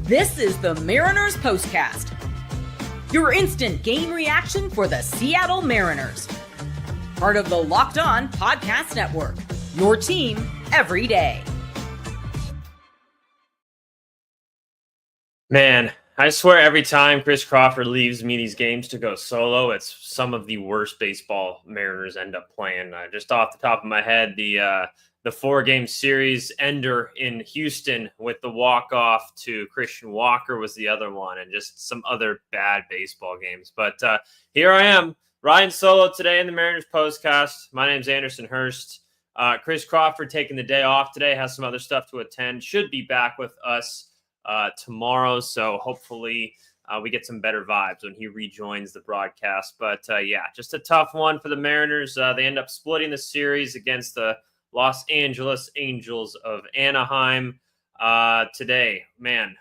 This is the Mariners POSTCAST, your instant game reaction for the Seattle Mariners. Part of the Locked On Podcast Network, your team every day. Man, I swear every time Chris Crawford leaves me these games to go solo, it's some of the worst baseball Mariners end up playing. Just off the top of my head, the 4-game series ender in Houston with the walk-off to Christian Walker was the other one, and just some other bad baseball games. But here I am, riding solo today in the Mariners POSTCAST. My name's Anderson Hurst. Chris Crawford taking the day off today, has some other stuff to attend, should be back with us tomorrow, so hopefully we get some better vibes when he rejoins the broadcast. But yeah, just a tough one for the Mariners. They end up splitting the series against the Los Angeles Angels of Anaheim today. Man,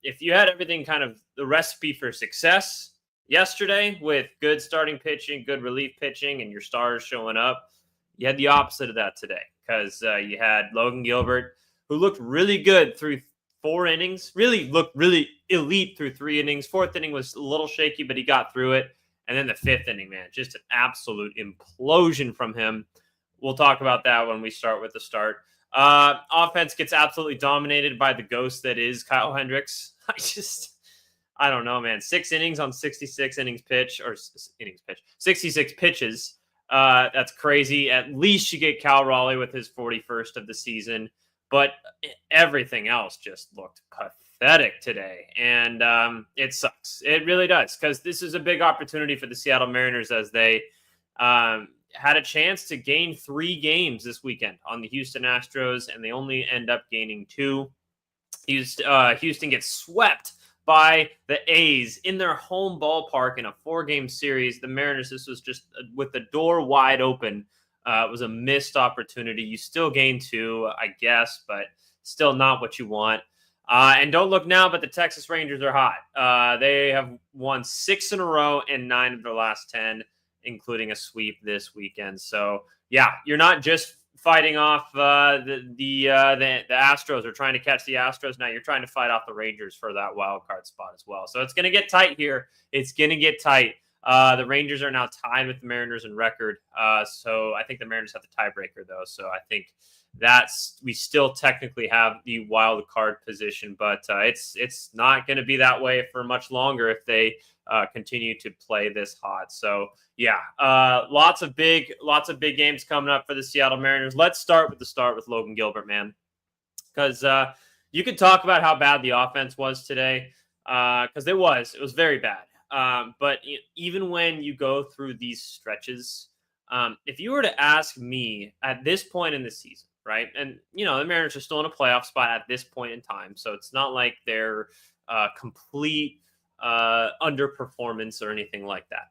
if you had everything kind of the recipe for success yesterday with good starting pitching, good relief pitching, and your stars showing up, you had the opposite of that today, because you had Logan Gilbert, who looked really good through 4 innings, looked really elite through 3 innings. 4th inning was a little shaky, but he got through it. And then the 5th inning, man, just an absolute implosion from him. We'll talk about that when we start with the start. Offense gets absolutely dominated by the ghost that is Kyle Hendricks. I don't know, man. 6 innings on 66 66 pitches. That's crazy. At least you get Cal Raleigh with his 41st of the season. But everything else just looked pathetic today. And it sucks. It really does, because this is a big opportunity for the Seattle Mariners as they had a chance to gain 3 games this weekend on the Houston Astros, and they only end up gaining 2. Houston gets swept by the A's in their home ballpark in a 4-game series. The Mariners, this was just with the door wide open. It was a missed opportunity. You still gain 2, I guess, but still not what you want. And don't look now, but the Texas Rangers are hot. They have won 6 in a row and 9 of their last 10, including a sweep this weekend. So, yeah, you're not just fighting off the Astros or trying to catch the Astros. Now you're trying to fight off the Rangers for that wild card spot as well. So it's going to get tight here. It's going to get tight. The Rangers are now tied with the Mariners in record. So I think the Mariners have the tiebreaker, though. So I think we still technically have the wild card position, but it's not going to be that way for much longer if they continue to play this hot. So yeah, lots of big games coming up for the Seattle Mariners. Let's start with Logan Gilbert, man, because you could talk about how bad the offense was today, because it was very bad. But even when you go through these stretches, if you were to ask me at this point in the season, right? And, the Mariners are still in a playoff spot at this point in time. So it's not like they're complete underperformance or anything like that.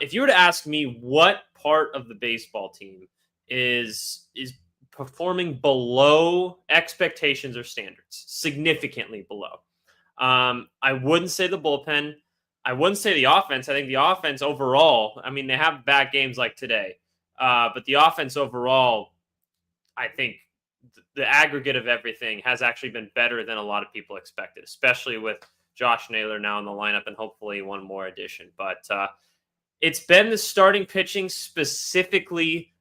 If you were to ask me what part of the baseball team is performing below expectations or standards, significantly below, I wouldn't say the bullpen. I wouldn't say the offense. I think the offense overall, I mean, they have bad games like today, but the offense overall, I think the aggregate of everything has actually been better than a lot of people expected, especially with Josh Naylor now in the lineup and hopefully one more addition. But it's been the starting pitching, specifically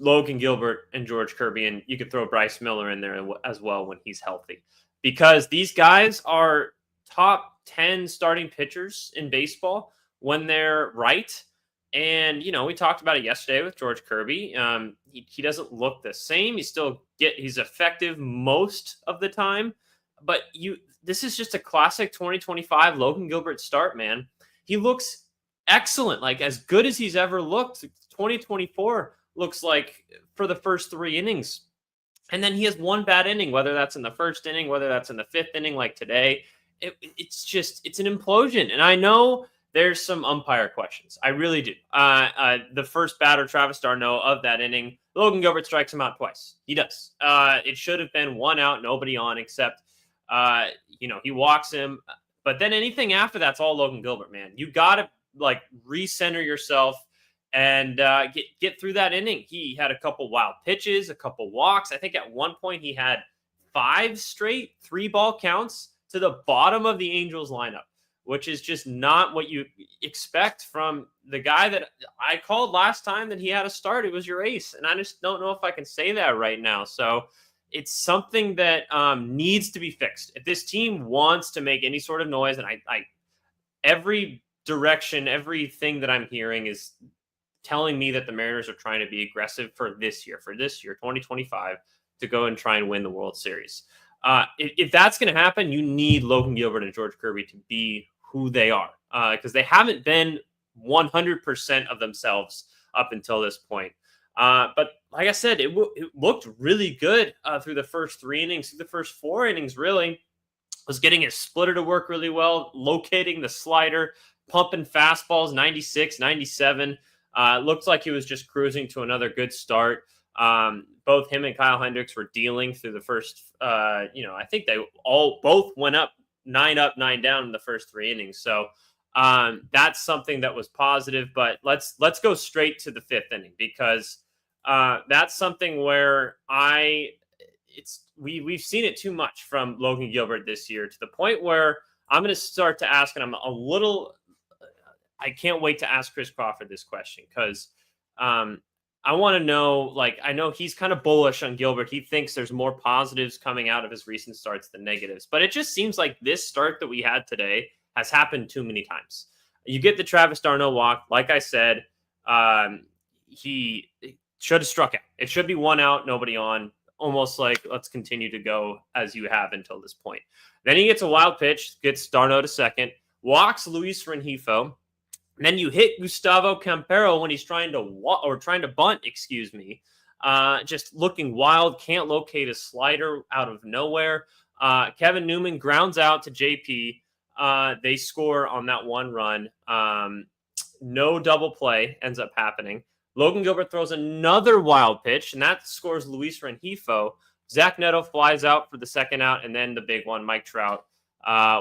Logan Gilbert and George Kirby, and you could throw Bryce Miller in there as well when he's healthy, because these guys are top 10 starting pitchers in baseball when they're right. And, we talked about it yesterday with George Kirby. He doesn't look the same. He's effective most of the time, but this is just a classic 2025 Logan Gilbert start, man. He looks excellent, like as good as he's ever looked. 2024 looks like for the first 3 innings. And then he has one bad inning, whether that's in the 1st inning, whether that's in the 5th inning, like today. It's an implosion. And I know there's some umpire questions. I really do. The first batter, Travis d'Arnaud, of that inning, Logan Gilbert strikes him out twice. He does. It should have been 1 out, nobody on, except, he walks him. But then anything after that's all Logan Gilbert, man. You got to recenter yourself and get through that inning. He had a couple wild pitches, a couple walks. I think at one point he had 5 straight 3-ball counts to the bottom of the Angels lineup, which is just not what you expect from the guy that I called last time that he had a start. It was your ace. And I just don't know if I can say that right now. So it's something that needs to be fixed. If this team wants to make any sort of noise, and I every direction, everything that I'm hearing is telling me that the Mariners are trying to be aggressive for this year, 2025, to go and try and win the World Series. If that's going to happen, you need Logan Gilbert and George Kirby to be who they are, because they haven't been 100% of themselves up until this point. But like I said, it looked really good through the first 3 innings, through the first 4 innings, really. Was getting his splitter to work really well, locating the slider, pumping fastballs, 96, 97. Looked like he was just cruising to another good start. Both him and Kyle Hendricks were dealing through the first, I think they both went up, 9 up, 9 down in the first 3 innings. So that's something that was positive. But let's go straight to the 5th inning, because that's something where we've seen it too much from Logan Gilbert this year, to the point where I'm going to start to ask, and I can't wait to ask Chris Crawford this question, because I want to know, I know he's kind of bullish on Gilbert. He thinks there's more positives coming out of his recent starts than negatives, but it just seems like this start that we had today has happened too many times. You get the Travis d'Arnaud walk. Like I said, he should have struck out. It should be 1 out, nobody on. Almost like, let's continue to go as you have until this point. Then he gets a wild pitch, gets d'Arnaud to second, walks Luis Rengifo. And then you hit Gustavo Campero when he's trying to bunt, just looking wild, can't locate a slider out of nowhere. Kevin Newman grounds out to JP. They score on that 1 run. No double play ends up happening. Logan Gilbert throws another wild pitch, and that scores Luis Rengifo. Zach Neto flies out for the 2nd out, and then the big one, Mike Trout,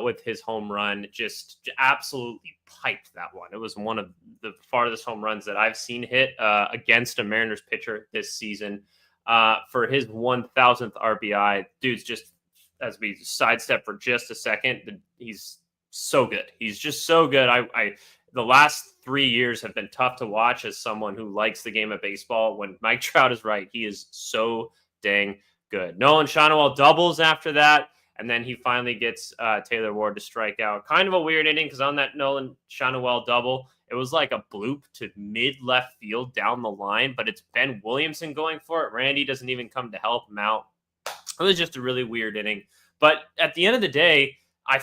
with his home run, just absolutely piped that one. It was one of the farthest home runs that I've seen hit against a Mariners pitcher this season. For his 1,000th RBI, dude's just, as we sidestep for just a second, he's so good. He's just so good. The last 3 years have been tough to watch as someone who likes the game of baseball. When Mike Trout is right, he is so dang good. Nolan Schanuel doubles after that, and then he finally gets Taylor Ward to strike out. Kind of a weird inning, because on that Nolan Schanuel double, it was like a bloop to mid-left field down the line, but it's Ben Williamson going for it. Randy doesn't even come to help him out. It was just a really weird inning. But at the end of the day, I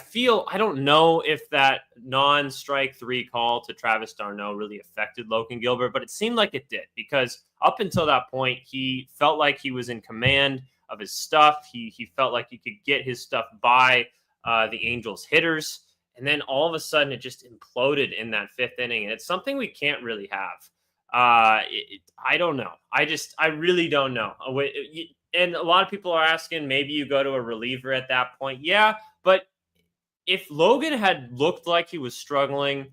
don't know if that non-strike 3 call to Travis d'Arnaud really affected Logan Gilbert, but it seemed like it did, because up until that point, he felt like he was in command of his stuff. He felt like he could get his stuff by the Angels hitters. And then all of a sudden it just imploded in that 5th inning. And it's something we can't really have. I don't know. I really don't know. And a lot of people are asking, maybe you go to a reliever at that point. Yeah, but if Logan had looked like he was struggling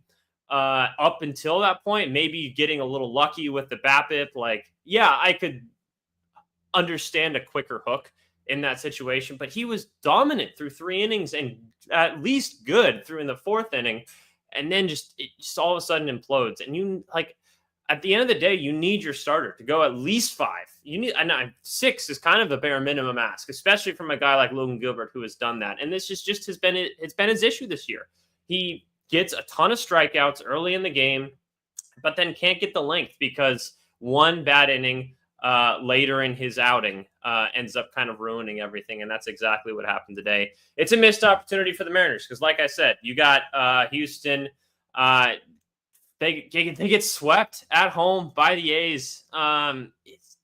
up until that point, maybe getting a little lucky with the BABIP, I could understand a quicker hook in that situation. But he was dominant through 3 innings and at least good through in the 4th inning. And then it just all of a sudden implodes. And at the end of the day, you need your starter to go at least 5. You need 6 is kind of the bare minimum ask, especially from a guy like Logan Gilbert who has done that. And this has been his issue this year. He gets a ton of strikeouts early in the game, but then can't get the length because one bad inning later in his outing ends up kind of ruining everything. And that's exactly what happened today. It's a missed opportunity for the Mariners because, like I said, you got Houston. They get swept at home by the A's.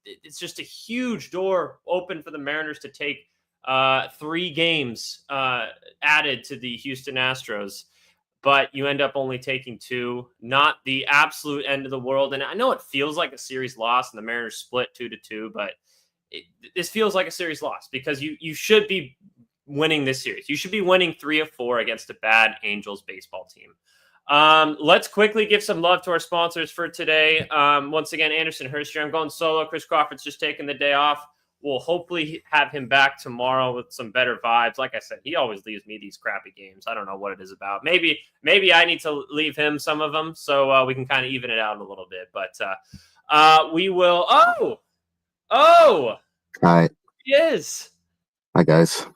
It's just a huge door open for the Mariners to take 3 games added to the Houston Astros. But you end up only taking 2, not the absolute end of the world. And I know it feels like a series loss and the Mariners split 2-2, but this feels like a series loss because you should be winning this series. You should be winning 3 of 4 against a bad Angels baseball team. Let's quickly give some love to our sponsors for today. Once again, Anderson Hurst here. I'm going solo. Chris Crawford's just taking the day off. We'll hopefully have him back tomorrow with some better vibes. Like I said, he always leaves me these crappy games. I don't know what it is about. Maybe I need to leave him some of them so we can kind of even it out a little bit. But we will. Oh, Hi. he is. Hi, guys.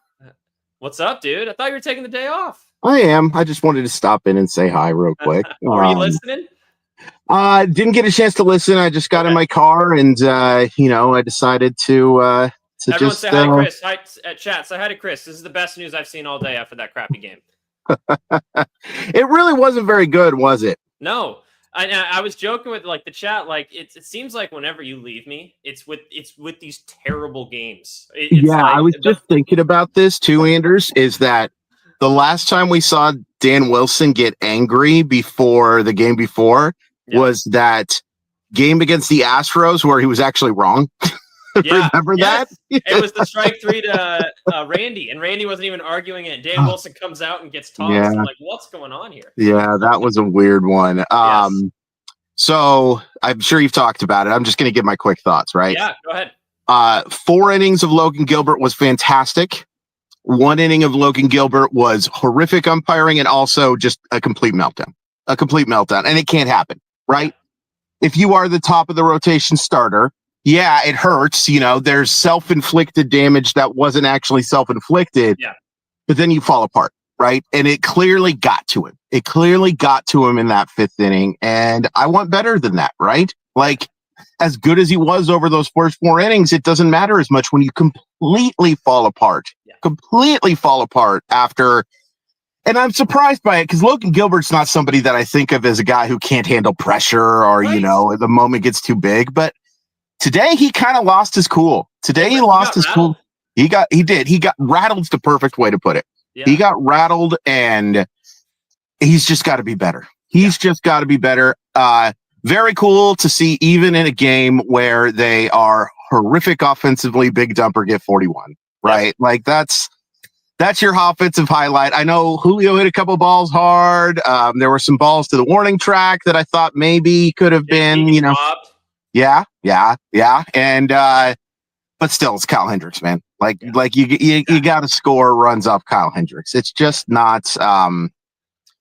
What's up, dude? I thought you were taking the day off. I am. I just wanted to stop in and say hi real quick. Were you listening? Didn't get a chance to listen. I just got in my car and, I decided to Everyone just... say hi to Chris. Hi, chat. Say hi to Chris. This is the best news I've seen all day after that crappy game. It really wasn't very good, was it? No. I was joking with like the chat. Like it seems like whenever you leave me, it's with these terrible games. I was just thinking about this too, Anders, is that the last time we saw Dan Wilson get angry before the game before was that game against the Astros where he was actually wrong. Remember that? It was the strike 3 to Randy, and Randy wasn't even arguing it. Dan Wilson comes out and gets tossed. I'm like, what's going on here? Yeah, that was a weird one. So I'm sure you've talked about it. I'm just going to give my quick thoughts, right? Yeah, go ahead. 4 innings of Logan Gilbert was fantastic. 1 inning of Logan Gilbert was horrific umpiring and also just a complete meltdown. And it can't happen, right? If you are the top of the rotation starter, yeah, it hurts. There's self-inflicted damage that wasn't actually self-inflicted. Yeah. But then you fall apart, right? And it clearly got to him. It clearly got to him in that 5th inning. And I want better than that, right? Like, as good as he was over those first 4 innings, it doesn't matter as much when you completely fall apart. Completely fall apart after. And I'm surprised by it because Logan Gilbert's not somebody that I think of as a guy who can't handle pressure or, the moment gets too big. But today he kind of lost his cool. He lost his cool. He got rattled. The perfect way to put it. Yeah. He got rattled and he's just got to be better. Just got to be better. Very cool to see even in a game where they are horrific offensively, Big Dumper get 41, right? Like that's your offensive highlight. I know Julio hit a couple balls hard. There were some balls to the warning track that I thought maybe could have been, Yeah. And, but still it's Kyle Hendricks, man. You got to score runs off Kyle Hendricks. It's just not,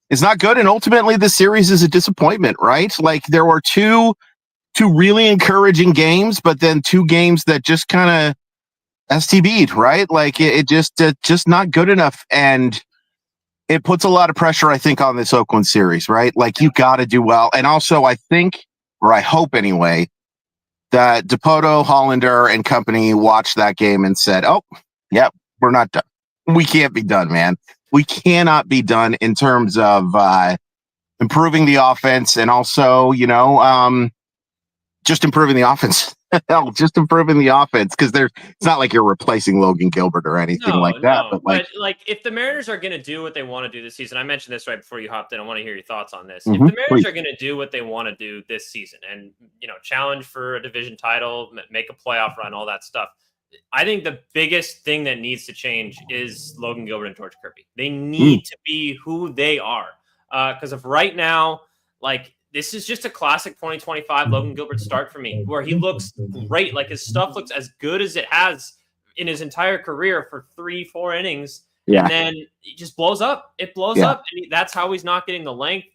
it's not good. And ultimately the series is a disappointment, right? Like there were two really encouraging games, but then 2 games that just kind of STB'd, right? Like it just not good enough. And it puts a lot of pressure, I think, on this Oakland series, right? Like you got to do well. And also I think, or I hope anyway, that Dipoto, Hollander, and company watched that game and said, oh, yeah, we're not done. We can't be done, man. We cannot be done in terms of improving the offense and also, just improving the offense. Just improving the offense because it's not like you're replacing Logan Gilbert or anything like that. No. But if the Mariners are going to do what they want to do this season, I mentioned this right before you hopped in. I want to hear your thoughts on this. If the Mariners are going to do what they want to do this season and challenge for a division title, make a playoff run, all that stuff, I think the biggest thing that needs to change is Logan Gilbert and George Kirby. They need to be who they are because of right now, this is just a classic 2025 Logan Gilbert start for me, where he looks great. Like his stuff looks as good as it has in his entire career for 3-4 innings. Yeah. And then it just blows up. It blows up. And that's how he's not getting the length.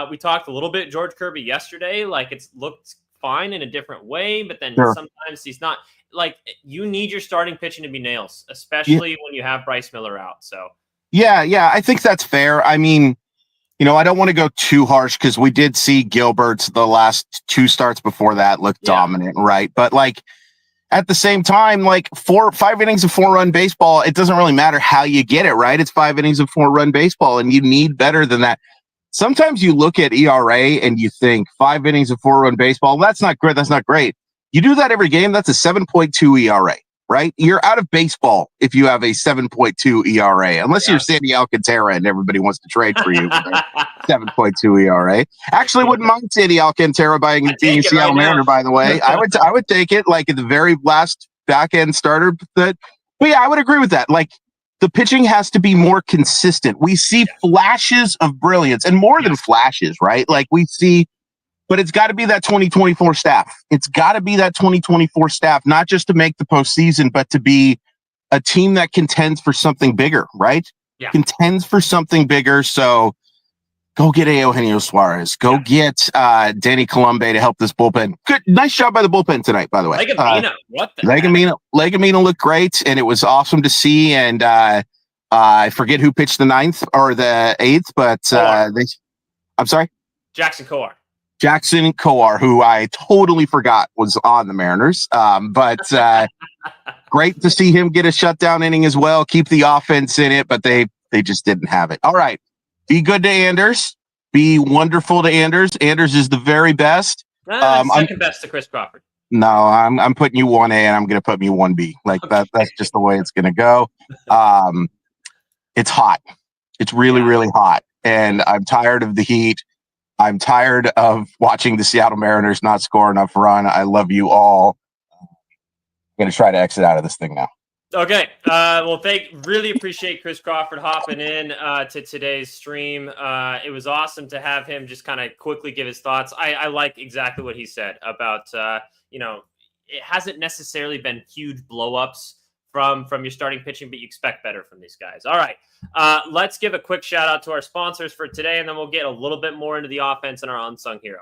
We talked a little bit George Kirby yesterday. Like it's looked fine in a different way, but then sometimes he's not. Like you need your starting pitching to be nails, especially when you have Bryce Miller out. So yeah, I think that's fair. I mean, I don't want to go too harsh because we did see Gilbert's the last 2 starts before that look dominant, right? But at the same time, 5 innings of 4-run baseball, it doesn't really matter how you get it, right? It's 5 innings of 4-run baseball, and you need better than that. Sometimes you look at ERA and you think 5 innings of 4-run baseball, that's not good. That's not great. You do that every game, that's a 7.2 ERA. Right? You're out of baseball if you have a 7.2 ERA, unless you're Sandy Alcantara and everybody wants to trade for you with a 7.2 ERA. Actually, wouldn't mind Sandy Alcantara being a Seattle Mariner, by the way. I would take it at the very last back end starter. But yeah, I would agree with that. The pitching has to be more consistent. We see flashes of brilliance and more than flashes, right? We see But it's got to be that 2024 staff. It's got to be that 2024 staff, not just to make the postseason, but to be a team that contends for something bigger, right? Yeah. Contends for something bigger. So go get Eugenio Suarez. Go get Danny Colombe to help this bullpen. Good, nice job by the bullpen tonight, by the way. What the heck? Legumina looked great, and it was awesome to see. And I forget who pitched the 9th or the 8th, but I'm sorry? Jackson Kowar, who I totally forgot was on the Mariners. But great to see him get a shutdown inning as well. Keep the offense in it, but they just didn't have it. All right. Be good to Anders. Be wonderful to Anders. Anders is the very best. Second best to Chris Crawford. No, I'm putting you 1A and I'm going to put me 1B. Like okay. That's just the way it's going to go. It's hot. It's really, really hot. And I'm tired of the heat. I'm tired of watching the Seattle Mariners not score enough run. I love you all. I'm going to try to exit out of this thing now. Okay. Really appreciate Chris Crawford hopping in to today's stream. It was awesome to have him just kind of quickly give his thoughts. I like exactly what he said about, it hasn't necessarily been huge blow-ups from your starting pitching, but you expect better from these guys. All right. Let's give a quick shout out to our sponsors for today, and then we'll get a little bit more into the offense and our unsung hero.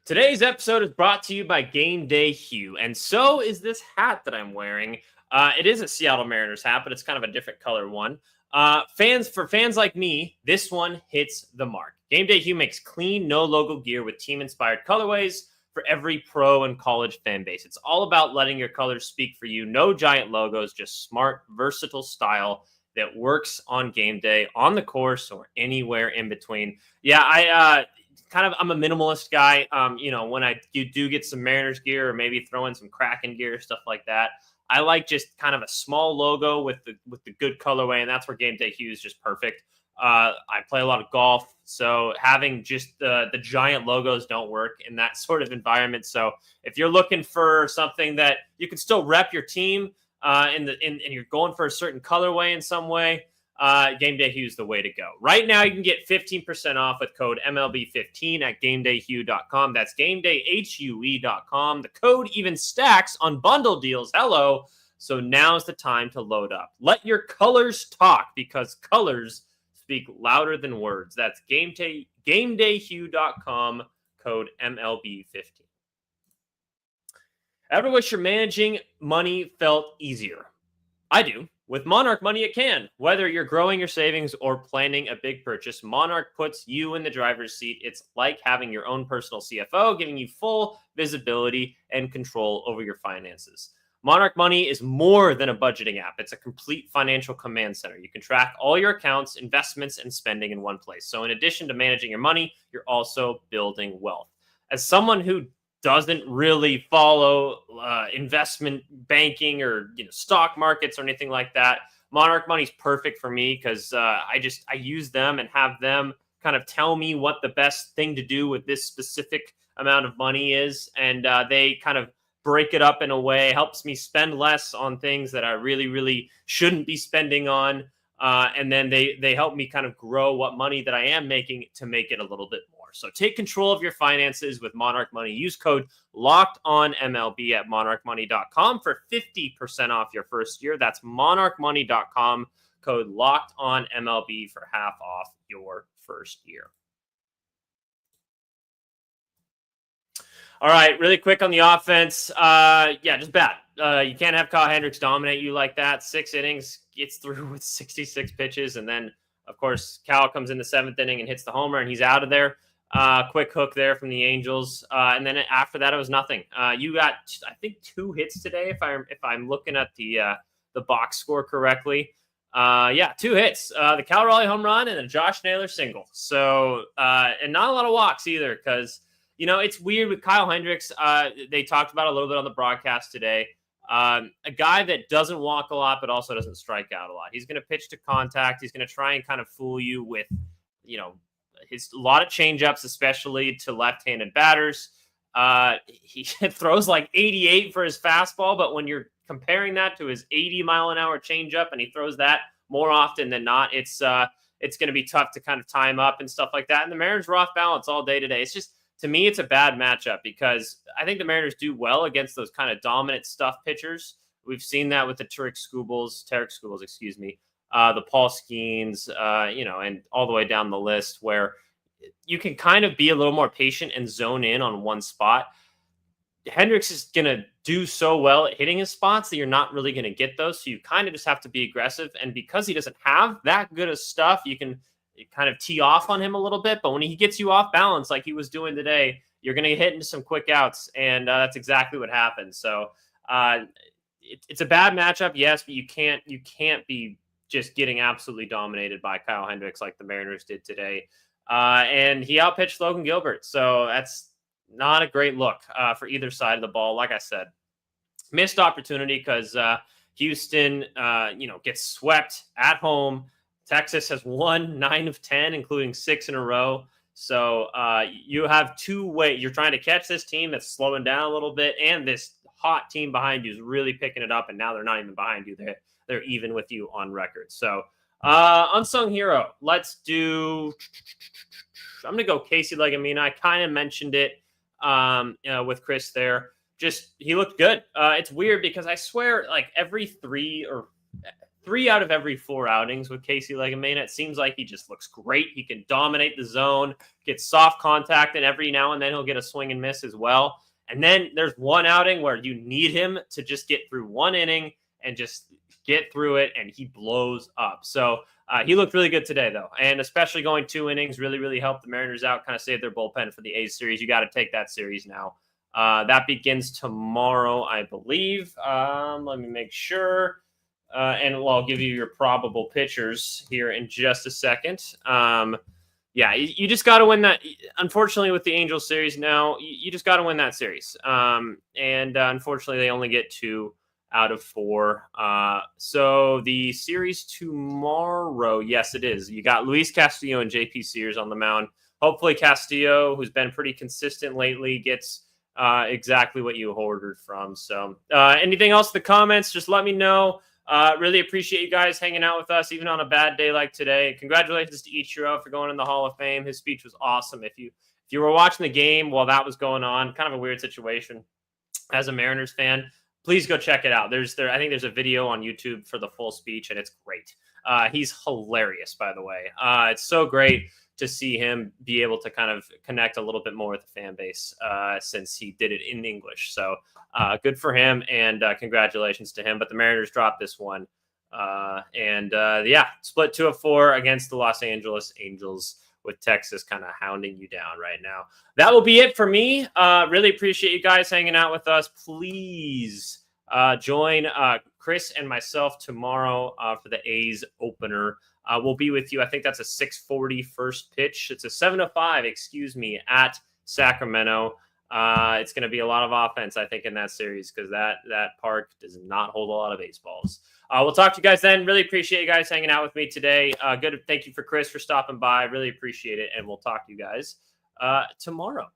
Today's episode is brought to you by Gameday Hue, and so is this hat that I'm wearing. It is a Seattle Mariners hat, but it's kind of a different color one. For fans like me, this one hits the mark. Gameday Hue makes clean, no-logo gear with team-inspired colorways for every pro and college fan base. It's all about letting your colors speak for you. No giant logos, just smart, versatile style that works on game day, on the course, or anywhere in between. Yeah, I'm a minimalist guy. When you do get some Mariners gear or maybe throw in some Kraken gear, stuff like that, I like just kind of a small logo with the good colorway, and that's where Gameday Hue is just perfect. I play a lot of golf, so having just the giant logos don't work in that sort of environment. So if you're looking for something that you can still rep your team and you're going for a certain colorway in some way, Gameday Hue is the way to go. Right now, you can get 15% off with code MLB15 at GamedayHue.com. That's GamedayHue.com. The code even stacks on bundle deals. Hello. So now's the time to load up. Let your colors talk, because colors speak louder than words. That's GamedayHue.com, code MLB15. Ever wish your managing money felt easier? I do. With Monarch Money, it can. Whether you're growing your savings or planning a big purchase, Monarch puts you in the driver's seat. It's like having your own personal CFO, giving you full visibility and control over your finances. Monarch Money is more than a budgeting app. It's a complete financial command center. You can track all your accounts, investments, and spending in one place. So in addition to managing your money, you're also building wealth. As someone who doesn't really follow investment banking or stock markets or anything like that, Monarch Money is perfect for me, because I use them and have them kind of tell me what the best thing to do with this specific amount of money is, and they kind of break it up in a way, helps me spend less on things that I really, really shouldn't be spending on, and then they help me kind of grow what money that I am making to make it a little bit more. So take control of your finances with Monarch Money. Use code LOCKEDONMLB at monarchmoney.com for 50% off your first year. That's monarchmoney.com, code LOCKEDONMLB for half off your first year. All right, really quick on the offense. Just bad. You can't have Kyle Hendricks dominate you like that. 6 innings, gets through with 66 pitches, and then, of course, Cal comes in the 7th inning and hits the homer, and he's out of there. Quick hook there from the Angels, and then after that, it was nothing. You got, I think, 2 hits today, if I'm looking at the box score correctly. 2 hits. The Cal Raleigh home run and a Josh Naylor single. So, and not a lot of walks either, because it's weird with Kyle Hendricks. They talked about a little bit on the broadcast today. A guy that doesn't walk a lot, but also doesn't strike out a lot. He's going to pitch to contact. He's going to try and kind of fool you with, a lot of changeups, especially to left-handed batters. He throws like 88 for his fastball, but when you're comparing that to his 80-mile-an-hour changeup, and he throws that more often than not, it's it's going to be tough to kind of time up and stuff like that. And the Mariners were off balance all day today. It's just, to me, it's a bad matchup because I think the Mariners do well against those kind of dominant stuff pitchers. We've seen that with the Tarek Skubals, the Paul Skeens, and all the way down the list where you can kind of be a little more patient and zone in on one spot. Hendricks is going to do so well at hitting his spots that you're not really going to get those. So you kind of just have to be aggressive. And because he doesn't have that good of stuff, you can kind of tee off on him a little bit. But when he gets you off balance, like he was doing today, you're going to hit into some quick outs. And that's exactly what happened. So it's a bad matchup, yes, but you can't be just getting absolutely dominated by Kyle Hendricks like the Mariners did today. And he outpitched Logan Gilbert. So that's not a great look for either side of the ball. Like I said, missed opportunity because Houston, gets swept at home. Texas has won 9 of 10, including 6 in a row. So you have two ways. You're trying to catch this team that's slowing down a little bit, and this hot team behind you is really picking it up, and now they're not even behind you. They're even with you on record. So unsung hero. Let's do – I'm going to go Casey Legamina. I kind of mentioned it with Chris there. Just he looked good. It's weird because I swear like every 3 out of every 4 outings with Casey Legamina, it seems like he just looks great. He can dominate the zone, get soft contact, and every now and then he'll get a swing and miss as well. And then there's one outing where you need him to just get through one inning and just get through it, and he blows up. So he looked really good today, though, and especially going 2 innings really, really helped the Mariners out, kind of saved their bullpen for the A's series. You got to take that series now. That begins tomorrow, I believe. Let me make sure. And I'll give you your probable pitchers here in just a second. You just got to win that. Unfortunately, with the Angels series now, you just got to win that series. Unfortunately, they only get 2 out of 4. So the series tomorrow, yes, it is. You got Luis Castillo and JP Sears on the mound. Hopefully Castillo, who's been pretty consistent lately, gets exactly what you ordered from. So anything else in the comments, just let me know. Really appreciate you guys hanging out with us, even on a bad day like today. Congratulations to Ichiro for going in the Hall of Fame. His speech was awesome. If you were watching the game while that was going on, kind of a weird situation as a Mariners fan, please go check it out. I think there's a video on YouTube for the full speech, and it's great. He's hilarious, by the way. It's so great to see him be able to kind of connect a little bit more with the fan base since he did it in English. So good for him, and congratulations to him. But the Mariners dropped this one. Split 2 of 4 against the Los Angeles Angels, with Texas kind of hounding you down right now. That will be it for me. Really appreciate you guys hanging out with us. Please join Chris and myself tomorrow for the A's opener. We'll be with you. I think that's a 6:40 first pitch. It's a 7:05, at Sacramento. It's going to be a lot of offense, I think, in that series because that park does not hold a lot of baseballs. We'll talk to you guys then. Really appreciate you guys hanging out with me today. Good. Thank you for Chris for stopping by. Really appreciate it. And we'll talk to you guys tomorrow.